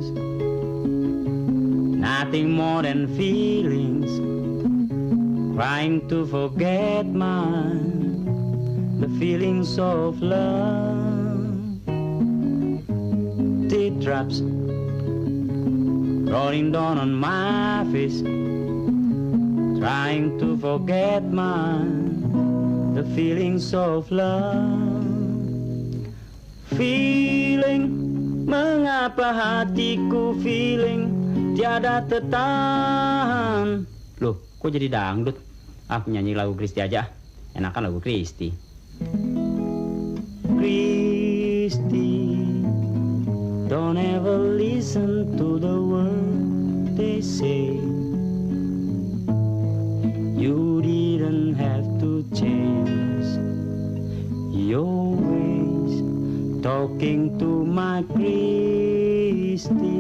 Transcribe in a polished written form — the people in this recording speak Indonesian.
feelings, nothing more than feelings, trying to forget the feelings of love. Teardrops rolling down on my face, trying to forget the feelings of love. Feeling, mengapa hatiku feeling tiada tertahan. Loh, kok jadi dangdut? Aku nyanyi lagu Kristi aja. Enakan lagu Kristi. Kristi, don't ever listen to the word they say. You didn't have to change your ways, talking to my Christy.